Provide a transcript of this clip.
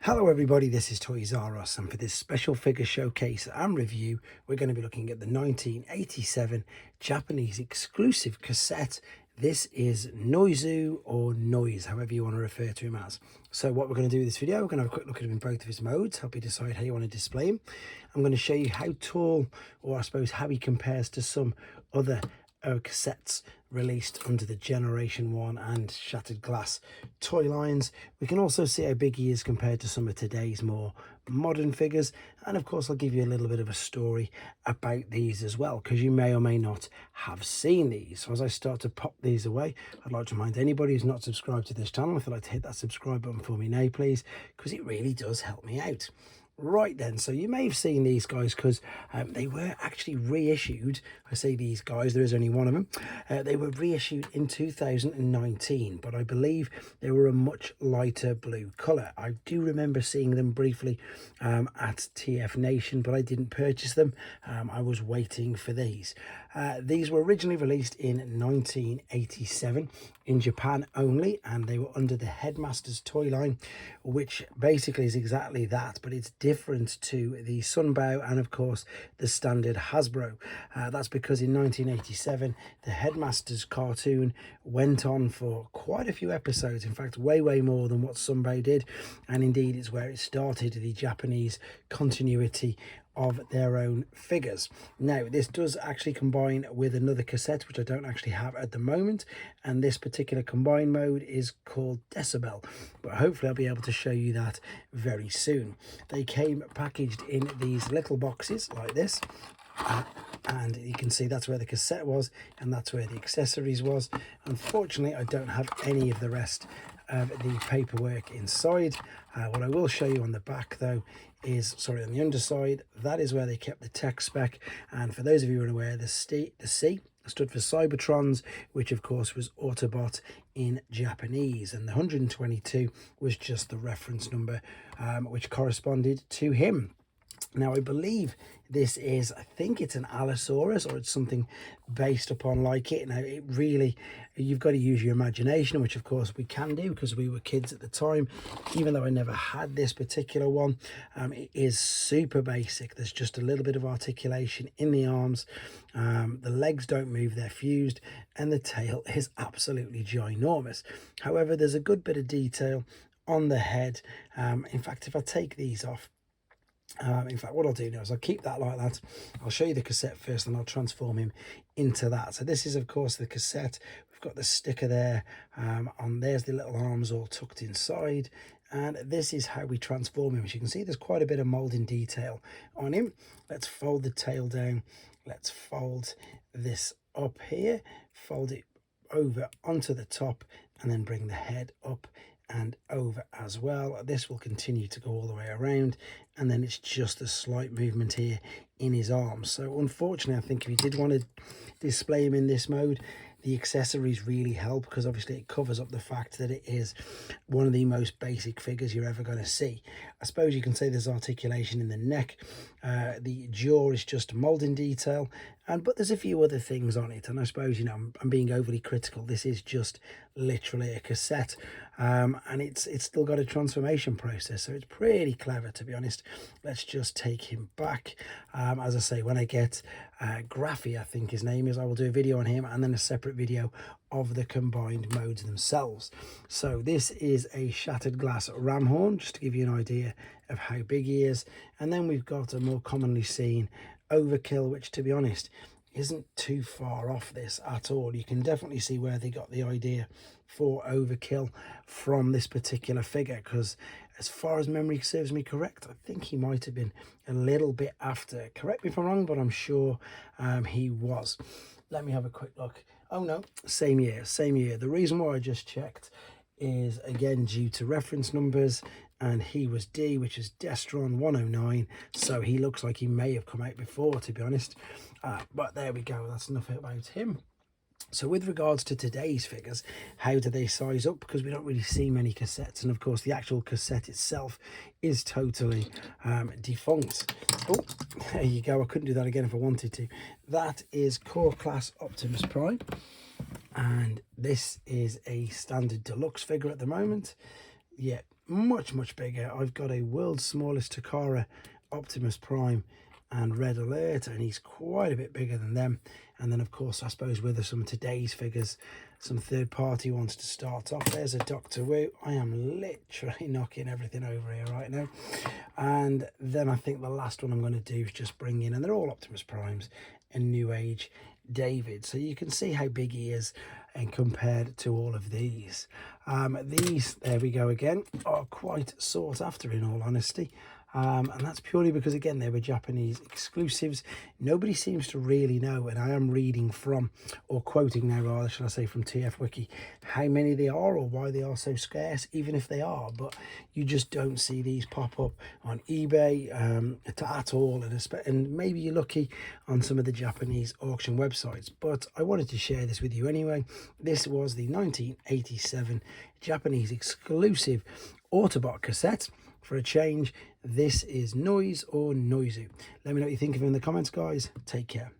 Hello everybody, this is Toys R Us, and for this special figure showcase and review we're going to be looking at the 1987 Japanese exclusive cassette. This is Noizu, or Noise, however you want to refer to him as. So what we're going to do in this video, we're going to have a quick look at him in both of his modes, help you decide how you want to display him. I'm going to show you how tall, or I suppose how he compares to some other cassettes released under the Generation 1 and Shattered Glass toy lines. We can also see how big he is compared to some of today's more modern figures, and of course I'll give you a little bit of a story about these as well, because you may or may not have seen these. So as I start to pop these away, I'd like to remind anybody who's not subscribed to this channel, if you'd like to hit that subscribe button for me now please, because it really does help me out. Right then, so you may have seen these guys because they were actually reissued. I say these guys, there is only one of them. They were reissued in 2019, but I believe they were a much lighter blue colour. I do remember seeing them briefly at TF Nation, but I didn't purchase them. I was waiting for these. These were originally released in 1987 in Japan only, and they were under the Headmaster's toy line, which basically is exactly that, but it's different to the Sunbow and of course the standard Hasbro. That's because in 1987 the Headmaster's cartoon went on for quite a few episodes, in fact way more than what Sunbow did, and indeed it's where it started the Japanese continuity of their own figures. Now this does actually combine with another cassette which I don't actually have at the moment, and this particular combined mode is called Decibel, but hopefully I'll be able to show you that very soon. They came packaged in these little boxes like this, and you can see that's where the cassette was and that's where the accessories was. Unfortunately I don't have any of the rest of the paperwork inside. What I will show you on the back though is, sorry, on the underside, that is where they kept the tech spec. And for those of you who are aware, the C stood for Cybertrons, which of course was Autobot in Japanese, and the 122 was just the reference number which corresponded to him. Now I believe this is, I think it's an Allosaurus, or it's something based upon like it. Now it really, you've got to use your imagination, which of course we can do because we were kids at the time. Even though I never had this particular one, it is super basic. There's just a little bit of articulation in the arms. The legs don't move, they're fused, and the tail is absolutely ginormous. However, there's a good bit of detail on the head. In fact, if I take these off, in fact what I'll do now is I'll keep that like that. I'll show you the cassette first and I'll transform him into that. So this is of course the cassette. We've got the sticker there, and there's the little arms all tucked inside, and this is how we transform him. As you can see, there's quite a bit of moulding detail on him. Let's fold the tail down, let's fold this up here, fold it over onto the top, and then bring the head up and over as well. This will continue to go all the way around, and then it's just a slight movement here in his arms. So unfortunately I think if you did want to display him in this mode, the accessories really help, because obviously it covers up the fact that it is one of the most basic figures you're ever going to see. I suppose you can say there's articulation in the neck, the jaw is just molding detail, but there's a few other things on it, and I suppose, you know, I'm being overly critical. This is just literally a cassette, and it's still got a transformation process, so it's pretty clever, to be honest. Let's just take him back. As I say, when I get Graphy, I think his name is, I will do a video on him and then a separate video of the combined modes themselves. So this is a Shattered Glass ram horn, just to give you an idea of how big he is. And then we've got a more commonly seen Overkill, which to be honest isn't too far off this at all. You can definitely see where they got the idea for Overkill from this particular figure, because as far as memory serves me correct, I think he might have been a little bit after. Correct me if I'm wrong, but I'm sure he was. Let me have a quick look. Oh no, same year. The reason why I just checked is again due to reference numbers, and he was D, which is Destron 109, so he looks like he may have come out before, to be honest. But there we go, that's enough about him. So with regards to today's figures, how do they size up? Because we don't really see many cassettes, and of course the actual cassette itself is totally defunct. Oh, there you go, I couldn't do that again if I wanted to. That is Core Class Optimus Prime, and this is a standard deluxe figure at the moment. Yeah, much bigger. I've got a world's smallest Takara Optimus Prime and Red Alert, and he's quite a bit bigger than them. And then of course, I suppose with some of today's figures, some third-party ones to start off. There's a Doctor Wu. I am literally knocking everything over here right now. And then I think the last one I'm going to do is just bring in, and they're all Optimus Primes, a New Age David. So you can see how big he is and compared to all of these. These, there we go again, are quite sought after in all honesty. And that's purely because, again, they were Japanese exclusives. Nobody seems to really know, and I am reading from, or quoting now rather, shall I say, from TF Wiki, how many they are or why they are so scarce, even if they are. But you just don't see these pop up on eBay at all, and maybe you're lucky on some of the Japanese auction websites. But I wanted to share this with you anyway. This was the 1987 Japanese exclusive Autobot cassette. For a change, this is Noise or Noizu. Let me know what you think of it in the comments, guys. Take care.